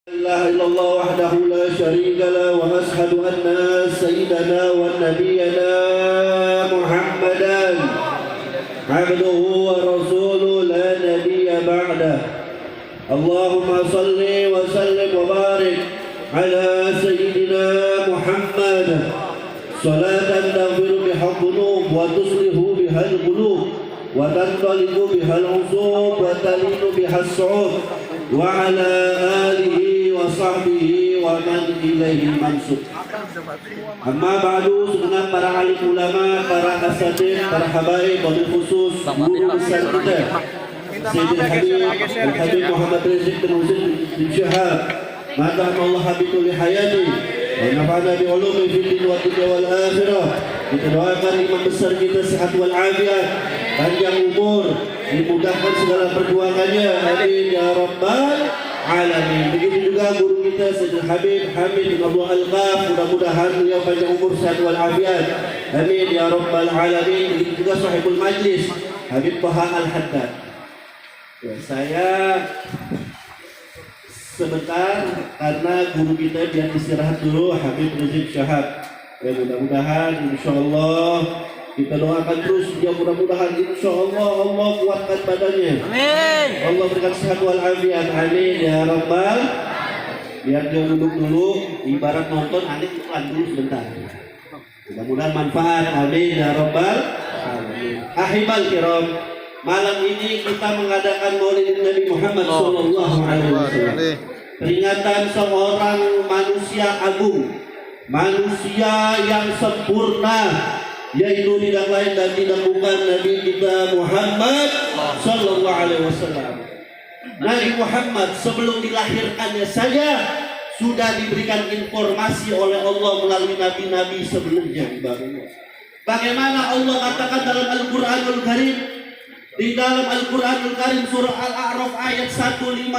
لا إله إلا الله وحده لا شريك له وأشهد أن سيدنا ونبينا محمدا عبده ورسوله لا نبي بعده. اللهم صل وسلم وبارك على سيدنا محمد صلاة تغفر بها الذنوب وتصلح بها القلوب وتنطلق بها العصوب وتلين بها الصعوب وعلى آله وصحبه ومن إليه المنسوب. Amma ba'du, segenap para alim ulama, para asatidz, para habaib, wabil khusus guru besar kita Sayyidil Habib Muhammad Rizik bin Husain bin Syihab, maka Allah habitul hayati wa nafa'ana bi ulumi fid din wa dunya wal akhirah. Kita doakan imam besar kita sehat wal afiat, panjang umur, dimudahkan segala perjuangannya, amin ya rabbal alamin. Begitu juga guru kita Sayyidil Habib Hamid bin Abdul Al-Qaf, mudah-mudahan beliau panjang umur, sehat wal afiat, amin ya rabbal alamin. Begitu juga sahibul majlis Habib Taha Al-Haddad. Ya, saya sebentar karena guru kita biar istirahat dulu, Habib Rizik Syihab. Ya, mudah-mudahan insyaallah kita doakan terus dia, mudah-mudahan insyaallah Allah kuatkan badannya. Amin. Allah berikan sehat wal afiat. Amin ya rabbal. Biar dia duduk dulu, ibarat nonton aneh iklan dulu sebentar. Mudah-mudahan manfaat. Amin ya rabbal alamin. Ahibal kiram, malam ini kita mengadakan Maulid Nabi Muhammad sallallahu alaihi wasallam. Peringatan seorang manusia agung, manusia yang sempurna, yaitu tidak lain dan tidak bukan Nabi kita Muhammad sallallahu alaihi wasallam. Nabi Muhammad sebelum dilahirkannya saja sudah diberikan informasi oleh Allah melalui nabi-nabi sebelumnya. Bagaimana Allah katakan dalam Al-Qur'anul Karim, di dalam Al-Qur'anul Karim surah Al-A'raf ayat 157,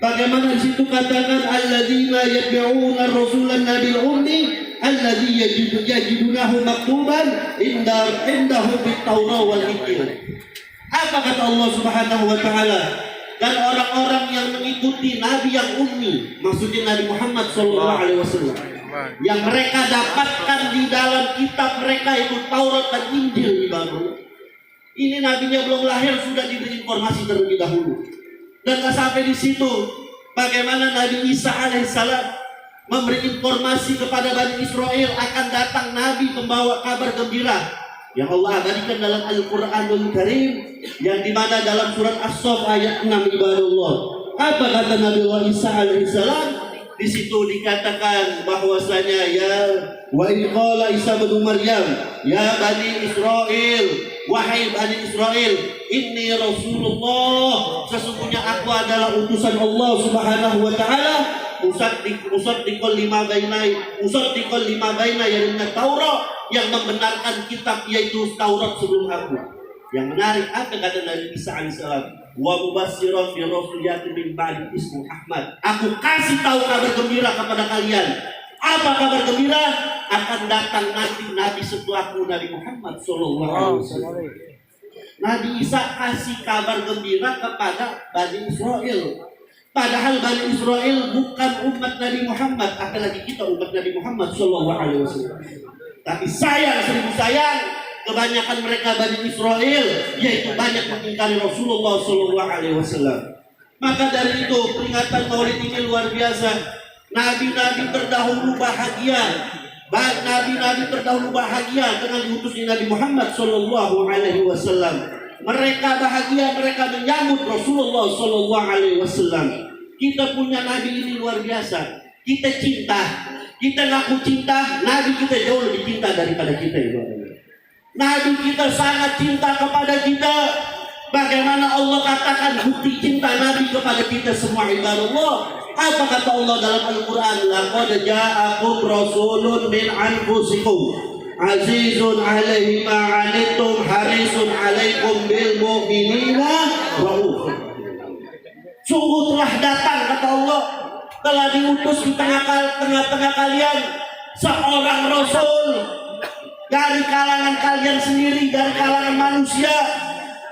bagaimana di situ katakan alladzina yattabi'una ar-rasulan nabiyil ummi alladzi yajidunahu maktuban indahu bit-Taurat wal Injil. Apa kata Allah Subhanahu wa taala? Dan orang-orang yang mengikuti nabi yang ummi, maksudnya Nabi Muhammad sallallahu alaihi wasallam, yang mereka dapatkan di dalam kitab mereka itu Taurat dan Injil. Ini nabinya belum lahir sudah diberi informasi terlebih dahulu. Dan tak sampai di situ, bagaimana Nabi Isa alaihissalam memberi informasi kepada Bani Israel akan datang Nabi pembawa kabar gembira yang Allah abadikan dalam Al-Quranul Karim, yang dimana dalam surat As-Saff ayat 6 ibadullah. Apa kata Nabi Isa alaihissalam? Di situ dikatakan bahwasanya ya wa idh qala Isa bin Maryam ya Bani Israel, wahai Bani Israel, inni Rasulullah, sesungguhnya aku adalah utusan Allah Subhanahu wa taala, musaddiqul lima baina yaitu Taurat, yang membenarkan kitab yaitu Taurat sebelum aku. Yang menarik, apa kata Nabi Isa alaihissalam? Wa mubassiran bi rasulin min ba'di ismu Ahmad. Aku kasih tahu kabar gembira kepada kalian. Apa kabar gembira? Akan datang nanti nabi setelahku, Nabi Muhammad sallallahu alaihi wasallam. Nabi Isa kasih kabar gembira kepada Bani Israel. Padahal Bani Israel bukan umat Nabi Muhammad, apalagi kita umat Nabi Muhammad sallallahu alaihi wasallam. Tapi sayang, seribu sayang, kebanyakan mereka Bani Israel, yaitu banyak mengingkari Rasulullah sallallahu alaihi wasallam. Maka dari itu peringatan Maulid ini luar biasa. Nabi-nabi terdahulu bahagia, nabi-nabi terdahulu bahagia dengan diutusnya Nabi Muhammad sallallahu alaihi wasallam. Mereka bahagia, mereka menyambut Rasulullah sallallahu alaihi wasallam. Kita punya nabi ini luar biasa. Kita cinta, kita ngaku cinta, nabi kita jauh lebih cinta daripada kita. Nabi kita sangat cinta kepada kita. Bagaimana Allah katakan bukti cinta nabi kepada kita semua ibadallah? Apa kata Allah dalam Al-Quran? Laqad ja'akum rasulun min anfusikum azizun alaihi ma 'anittum harisun alaikum bil mu'minina rauf. Sungguh telah datang, kata Allah, telah diutus di tengah-tengah kalian seorang rasul dari kalangan kalian sendiri, dari kalangan manusia.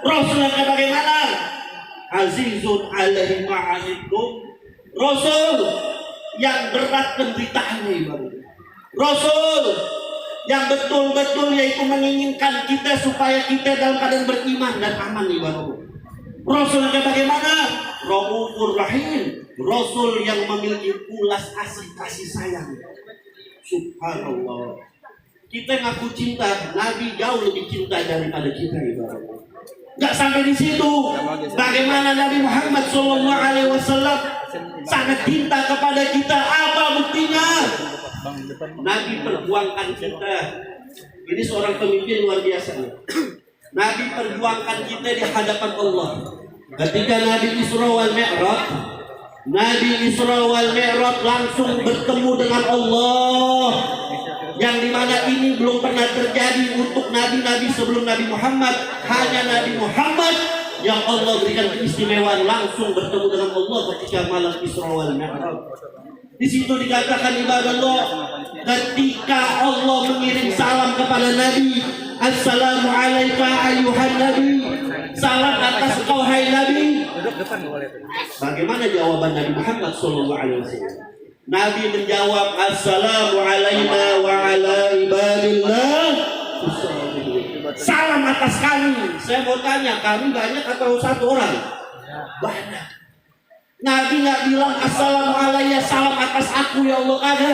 Rasul yang bagaimana? Azizun alaihi ma 'anittum Rasul yang berat penderitaannya ibadah. Rasul yang betul-betul yaitu menginginkan kita supaya kita dalam keadaan beriman dan aman ibadah. Rasul yang bagaimana? Raufur Rahim. Rasul yang memiliki ulas asih kasih sayang. Subhanallah. Kita ngaku cinta, Nabi jauh lebih cinta daripada kita ibadah. Gak sampai di situ. Bagaimana Nabi Muhammad SAW sangat cinta kepada kita? Apa buktinya? Nabi perjuangkan kita. Ini seorang pemimpin luar biasa. Nabi perjuangkan kita di hadapan Allah. Ketika Nabi Isra wal Mi'raj, Nabi Isra wal Mi'raj langsung bertemu dengan Allah. Yang dimana ini belum pernah terjadi untuk nabi-nabi sebelum Nabi Muhammad. Hanya Nabi Muhammad yang Allah berikan keistimewaan langsung bertemu dengan Allah ketika malam Isra wal Mi'raj. Di situ dikatakan ibadah Allah, ketika Allah mengirim salam kepada Nabi, Assalamu alayka ayyuhan Nabi, salam atas kau hai Nabi. Bagaimana jawaban Nabi Muhammad SAW? Nabi menjawab, Assalamu alayna wa ala ibadillah. Salam atas kami. Saya mau tanya, kami banyak atau satu orang? Banyak. Nabi nggak bilang Assalamu alayya, salam atas aku ya Allah, ada.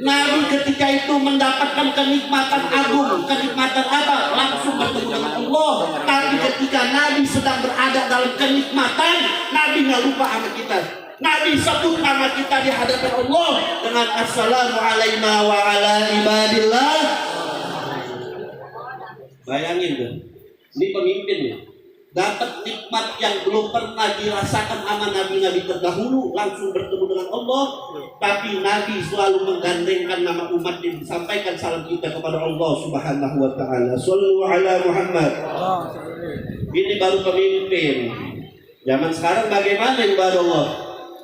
Nabi ketika itu mendapatkan kenikmatan agung. Kenikmatan apa? Langsung bertemu dengan Allah. Tapi ketika Nabi sedang berada dalam kenikmatan, Nabi nggak lupa sama kita. Nabi sebut nama kita di hadapan Allah dengan Assalamu alayna wa ala ibadillah. Bayangin tuh, ini pemimpinnya dapat nikmat yang belum pernah dirasakan sama nabi-nabi terdahulu, langsung bertemu dengan Allah. Tapi Nabi selalu menggandengkan nama umat yang disampaikan salam kita kepada Allah Subhanahu wa ta'ala. Sallu ala Muhammad. Ini baru pemimpin. Zaman sekarang bagaimana ibadah Allah?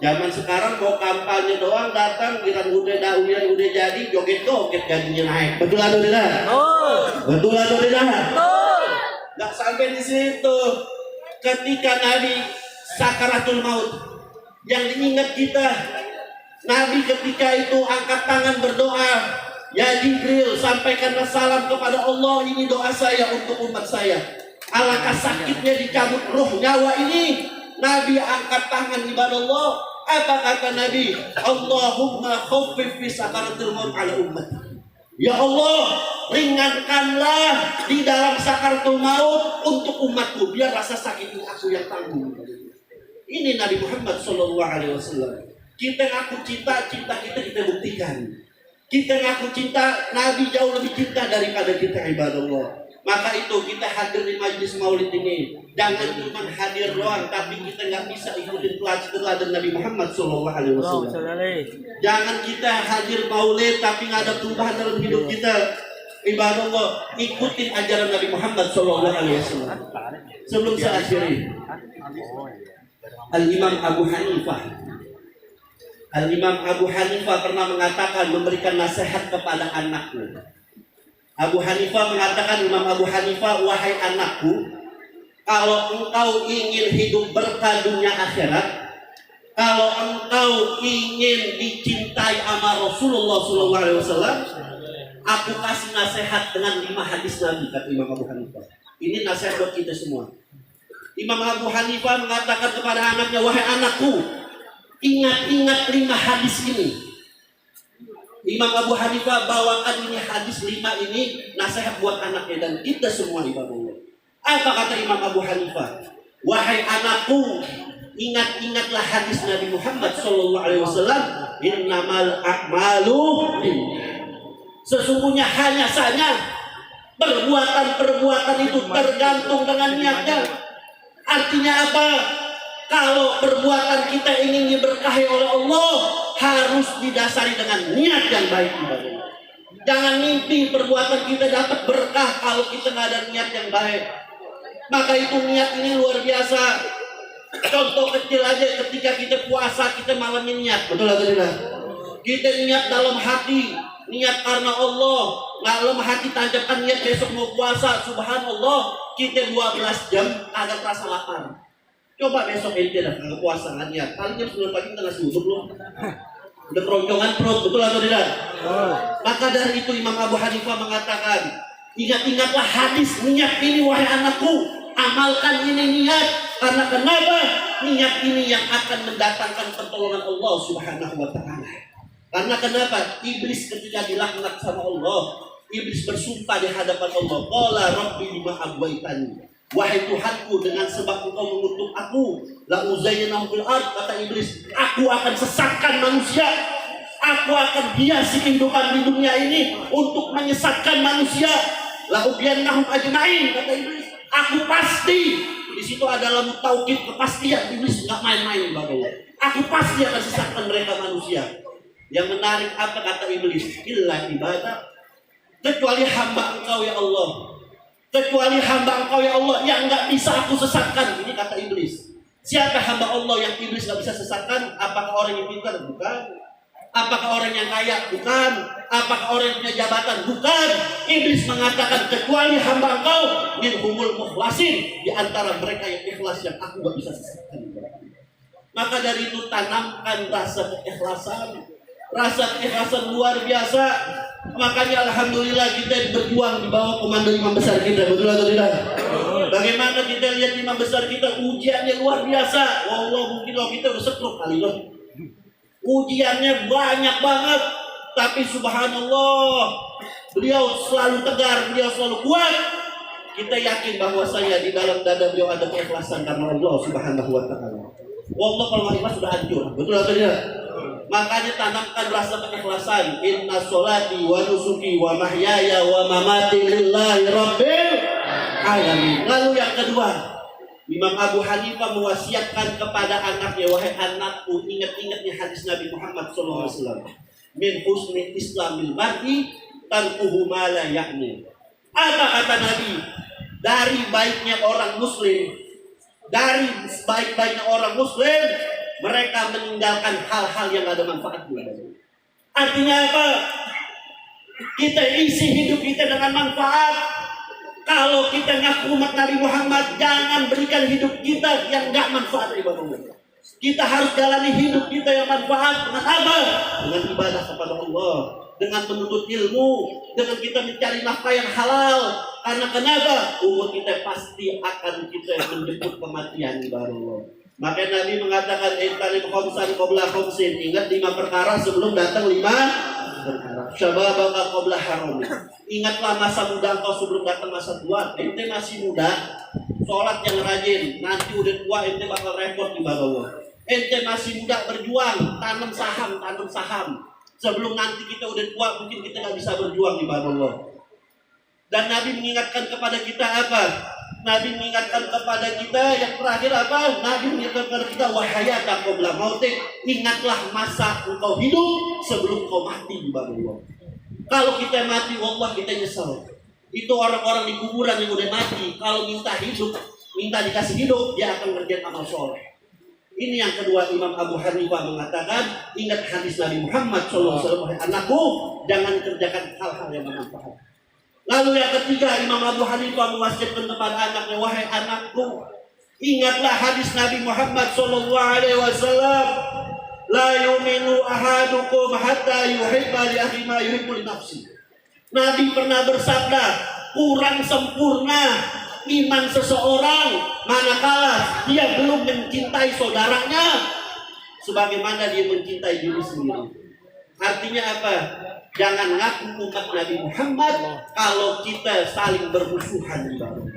Zaman sekarang mau kampanye doang, datang udah jadi joget-joget gajinya naik. Betul atau tidak? Betul atau tidak? Gak sampai di situ. Ketika Nabi sakaratul maut, yang diingat kita, Nabi ketika itu angkat tangan berdoa, ya Jibril, sampaikanlah salam kepada Allah, ini doa saya untuk umat saya. Alangkah sakitnya dicabut roh nyawa ini. Nabi angkat tangan ibadah Allah. Apa kata Nabi? Allahumma khaffif fi sakaratul maut ala umat. Ya Allah, ringankanlah di dalam sakaratul maut untuk umatku, biar rasa sakit aku yang tanggung. Ini Nabi Muhammad SAW. Kita ngaku cinta kita buktikan. Kita ngaku cinta, Nabi jauh lebih cinta daripada kita ibadah Allah. Maka itu kita hadir di majlis maulid ini, jangan cuma hadir doang, tapi kita nggak bisa ikutin teladan Nabi Muhammad SAW. Jangan kita hadir maulid tapi nggak ada perubahan dalam hidup kita. Ibadah Allah, ikutin ajaran Nabi Muhammad SAW. Sebelum saya akhiri, Al-Imam Abu Hanifah pernah mengatakan, memberikan nasihat kepada anaknya. Abu Hanifah mengatakan, Imam Abu Hanifah, wahai anakku, kalau engkau ingin hidup berkah dunia akhirat, kalau engkau ingin dicintai sama Rasulullah SAW, aku kasih nasihat dengan 5 hadis Nabi, kata Imam Abu Hanifah. Ini nasihat buat kita semua. Imam Abu Hanifah mengatakan kepada anaknya, wahai anakku, ingat-ingat 5 hadis ini. Imam Abu Hanifah bawakan ini hadis 5 ini nasihat buat anaknya dan kita semua ibadah Allah. Apa kata Imam Abu Hanifah? Wahai anakku, ingat-ingatlah hadis Nabi Muhammad SAW. Innamal a'malu binniyat. Sesungguhnya hanya saja perbuatan itu tergantung dengan niatnya. Artinya apa? Kalau perbuatan kita ingin diberkahi oleh Allah, harus didasari dengan niat yang baik. Jangan mimpi perbuatan kita dapat berkah kalau kita nggak ada niat yang baik. Maka itu niat ini luar biasa. Contoh kecil aja, ketika kita puasa, kita malamnya niat, betul atau tidak? Kita niat dalam hati, niat karena Allah. Dalam hati tancapkan niat besok mau puasa, subhanallah, kita 12 jam agak terasa lapar. Coba besok ente dah kalau puasa nggak niat. Paling jam 9 pagi kita nggak sibuk belum. Udah keroncongan perut, betul atau tidak? Maka dari itu Imam Abu Hanifah mengatakan, ingat-ingatlah hadis niat ini wahai anakku, amalkan ini niat. Karena kenapa? Niat ini yang akan mendatangkan pertolongan Allah Subhanahu wa Ta'ala. Karena kenapa? Iblis ketika dilaknat sama Allah, iblis bersumpah di hadapan Allah, qala rabbi lima aghwaytani. Wahai Tuhanku, dengan sebab engkau mengutuk aku, la uzayyinahum fil ardh, kata iblis, aku akan sesatkan manusia. Aku akan hiasi kehidupan di dunia ini untuk menyesatkan manusia. La ubiyannahum ajma'in, kata iblis. Aku pasti, di situ adalah taukid kepastian, iblis nggak main-main bahwa aku pasti akan sesatkan mereka manusia. Yang menarik apa kata iblis? Illa ibadah, kecuali hamba engkau ya Allah. Kecuali hamba engkau ya Allah yang nggak bisa aku sesatkan. Ini kata iblis. Siapa hamba Allah yang iblis nggak bisa sesatkan? Apakah orang yang pintar? Bukan. Apakah orang yang kaya? Bukan. Apakah orang yang punya jabatan? Bukan. Iblis mengatakan kecuali hamba engkau minhumul mukhlasin, di antara mereka yang ikhlas yang aku nggak bisa sesatkan. Maka dari itu tanamkan rasa keikhlasan. Rasa keikhlasan luar biasa. Makanya alhamdulillah kita berjuang di bawah komando imam besar kita, betul atau tidak? Bagaimana kita lihat imam besar kita ujiannya luar biasa. Wallah mungkin kalau kita udah setruk kali loh. Ujiannya banyak banget, tapi subhanallah beliau selalu tegar, beliau selalu kuat. Kita yakin bahwasanya di dalam dada beliau ada keikhlasan karena Allah Subhanahu wa Ta'ala. Wallah kalau nggak ikhlas sudah hancur, betul atau tidak? Makanya tanamkan rasa keikhlasan. Inna sholati wa nusuki wa mahyaya wa mamati lillahi rabbil alamin. Lalu yang kedua, Imam Abu Hanifah mewasiatkan kepada anaknya, wahai anakku, ingat-ingatnya hadis Nabi Muhammad SAW. Min husni islamil mar'i tarkuhu ma la ya'ni. Apa kata Nabi? Dari baiknya orang muslim, dari baik-baiknya orang muslim, mereka meninggalkan hal-hal yang ada manfaatnya. Artinya apa? Kita isi hidup kita dengan manfaat. Kalau kita ngaku umat Nabi Muhammad, jangan berikan hidup kita yang gak manfaat ibadah. Kita harus jalani hidup kita yang manfaat dengan apa? Dengan ibadah kepada Allah, dengan menuntut ilmu, dengan kita mencari nafkah yang halal. Karena kenapa? Umur kita pasti akan kita menjemput kematian ibadah Allah. Maka Nabi mengatakan intalib khamsan qabla khamsin. Ingat 5 perkara sebelum datang 5 perkara. Syababaka qabla haram. Ingatlah masa muda engkau sebelum datang masa tua. Ente masih muda, sholat yang rajin. Nanti udah tua ente bakal repot di bawah. Ente masih muda, berjuang, tanam saham. Sebelum nanti kita udah tua mungkin kita nggak bisa berjuang di bawah. Dan Nabi mengingatkan kepada kita apa? Nabi mengingatkan kepada kita yang terakhir apa? Nabi mengingatkan kepada kita wahayata qabla mautik. Ingatlah masa engkau hidup sebelum kau mati di bawah Allah. Kalau kita mati, wallah kita nyesal. Itu orang-orang di kuburan yang udah mati, kalau minta hidup, minta dikasih hidup, dia akan ngerjain amal soleh. Ini yang kedua, Imam Abu Hanifah mengatakan, ingat hadis Nabi Muhammad SAW, anakku, jangan kerjakan hal-hal yang bermanfaat. Lalu yang ketiga, Imam Abu Hanifah mewasiatkan kepada anaknya, wahai anakku, ingatlah hadis Nabi Muhammad SAW, la yuminu ahadukum hatta yuhibba li akhihi ma yuhibbu li nafsi. Nabi pernah bersabda, kurang sempurna iman seseorang manakala dia belum mencintai saudaranya sebagaimana dia mencintai diri sendiri. Artinya apa? Jangan ngaku umat Nabi Muhammad kalau kita saling bermusuhan di bawah.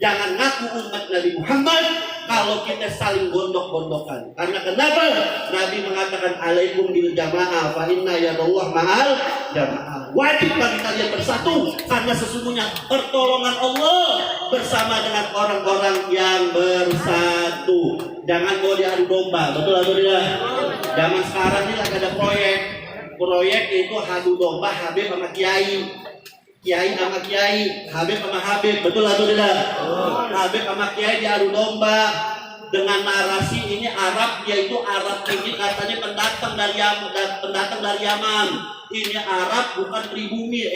Jangan ngaku umat Nabi Muhammad kalau kita saling gondok-gondokan. Karena kenapa? Nabi mengatakan alaikum bil jamaah fa inna yadallah ma'al jamaah. Wajib bagi kalian bersatu karena sesungguhnya pertolongan Allah bersama dengan orang-orang yang bersatu. Jangan mau diadu domba, betul atau tidak? Zaman sekarang ini lagi ada proyek itu adu domba Habib sama Kiai. Kiai sama Kiai, Habib sama Habib, betul atau tidak? Habib sama Kiai diadu domba dengan narasi ini Arab, yaitu Arab ini katanya pendatang dari Yaman. Ini Arab bukan pribumi.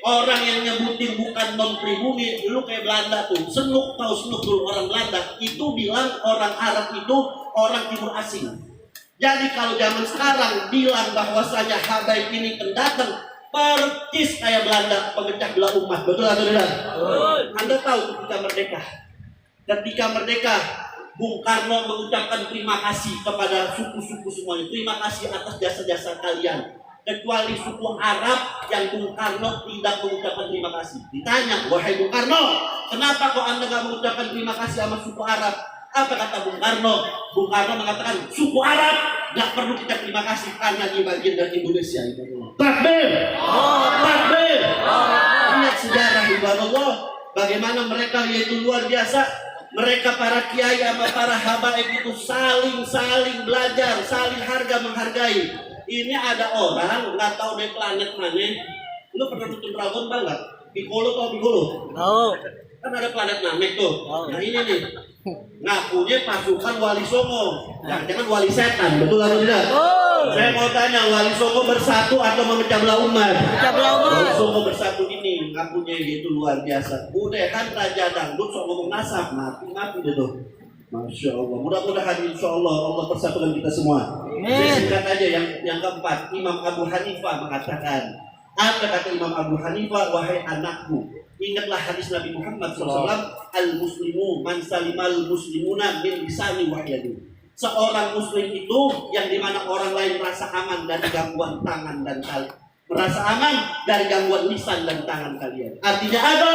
orang yang nyebutin bukan non pribumi, lu kayak Belanda tuh, Senuk, tahu Senuk dulu orang Belanda, itu bilang orang Arab itu orang timur asing. Jadi kalau zaman sekarang bilang bahwasanya Habaib ini pendatang, persis kayak Belanda pemecah belah umat, betul atau tidak? Anda tahu ketika merdeka, Bung Karno mengucapkan terima kasih kepada suku-suku semuanya. Terima kasih atas jasa-jasa kalian. Kecuali suku Arab yang Bung Karno tidak mengucapkan terima kasih. Ditanya, wahai Bung Karno, kenapa kok Anda tidak mengucapkan terima kasih sama suku Arab? Apa kata Bung Karno? Bung Karno mengatakan, suku Arab tidak perlu kita terima kasih karena dia bagian dari Indonesia. Takbir! Takbir! Lihat sejarah Allah, bagaimana mereka yaitu luar biasa. Mereka para kiai sama para habaib itu saling belajar, saling menghargai. Ini ada orang nggak tahu dari planet mana. Lu pernah nonton Dragon Ball nggak? Piccolo atau Piccolo? Tahu. Kan ada planet Namek tuh. Nah ini nih, ngakunya pasukan Wali Songo. Jangan Wali Setan, betul atau tidak? Saya mau tanya, Wali Songo bersatu atau memecah belah umat? Wali Songo bersatu ini ngakunya itu luar biasa. Mudahan Raja Dangdut sok ngomong nasab, mati deh tuh. Masya Allah. Mudah-mudahan insya Allah Allah persatukan kita semua. Singkat aja yang keempat, Imam Abu Hanifah mengatakan, apa kata Imam Abu Hanifah? Wahai anakku, ingatlah hadis Nabi Muhammad SAW, al-muslimu man salimal muslimuna min lisani wa yadi. Seorang muslim itu yang dimana orang lain merasa aman dari gangguan tangan dan kaki, merasa aman dari gangguan lisan dan tangan kalian. Artinya apa?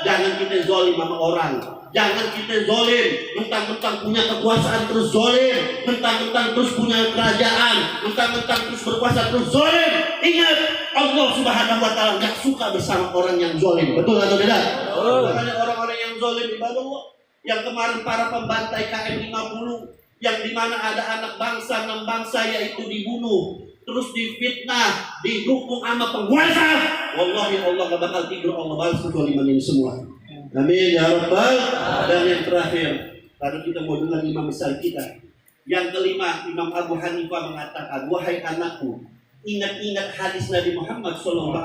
Jangan kita zolim sama orang. Jangan kita zolim, mentang-mentang punya kekuasaan terus zolim, mentang-mentang terus punya kerajaan, mentang-mentang terus berkuasa terus zolim. Ingat, Allah Subhanahu wa Ta'ala nggak suka bersama orang yang zolim. Betul atau tidak? Makanya orang-orang yang zolim ibadah Allah, yang kemarin para pembantai KM 50, yang dimana ada anak bangsa 6 bangsa yaitu dibunuh, terus difitnah, didukung sama penguasa. Wallahi Allah gak bakal tidur, Allah balas kezaliman ini semua. Amin ya Rabbal. Dan yang terakhir, karena kita mau dengar imam besar kita, yang kelima, Imam Abu Hanifah mengatakan, wahai anakku, ingat-ingat hadis Nabi Muhammad SAW.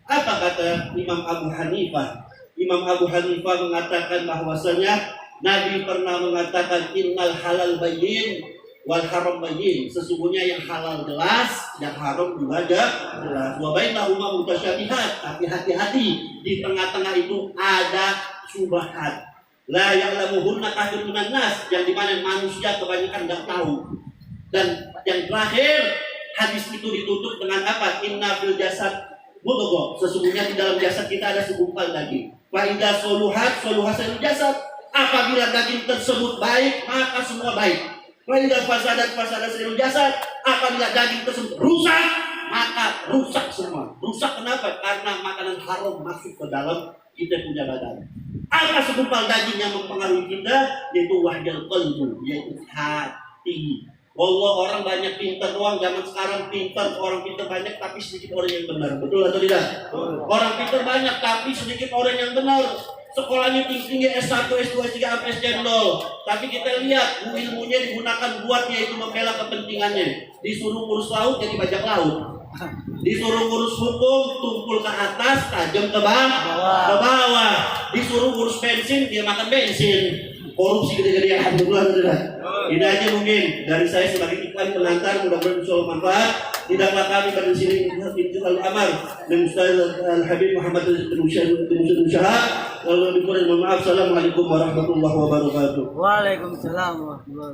Apa kata Imam Abu Hanifah? Imam Abu Hanifah mengatakan bahwasanya Nabi pernah mengatakan, innal halal bayyin wal haram bayyin. Sesungguhnya yang halal jelas, yang haram juga jelas. Wa bainahuma mutasyabihat. Tapi hati-hati, di tengah-tengah itu ada syubhat. La ya'lamuhunna katsirun minan nas, yang dimana manusia kebanyakan enggak tahu. Dan yang terakhir, hadis itu ditutup dengan apa? Inna fil jasad mudghah. Sesungguhnya di dalam jasad kita ada segumpal daging. Fa idza soluhat soluhasan jasad. Apabila daging tersebut baik, maka semua baik. Wa'idha fasadat sirul jasad. Apabila daging tersebut rusak, maka rusak semua. Rusak kenapa? Karena makanan haram masuk ke dalam kita punya badan. Apa segumpal daging yang mempengaruhi kita? Yaitu wahyal qalbu, yaitu hati. Wallah, orang banyak pintar doang zaman sekarang, orang pintar banyak tapi sedikit orang yang benar. Betul atau tidak? Orang pintar banyak tapi sedikit orang yang benar. Sekolahnya tinggi S1, S2, S3, sampai S0. Tapi kita lihat ilmunya digunakan buat yaitu membela kepentingannya. Disuruh ngurus laut jadi bajak laut. Disuruh ngurus hukum tumpul ke atas, tajam ke bawah. Disuruh ngurus bensin, dia makan bensin. Korupsi gede-gede, alhamdulillah. Ini aja mungkin dari saya sebagai iklan pengantar, mudah-mudahan bisa bermanfaat. Tidaklah kami pada sini Al-Amar dan Ustaz Al-Habib Muhammad bin Syahab. Lalu dikurang mohon maaf. Assalamualaikum warahmatullahi wabarakatuh. Waalaikumsalam warahmatullahi wabarakatuh.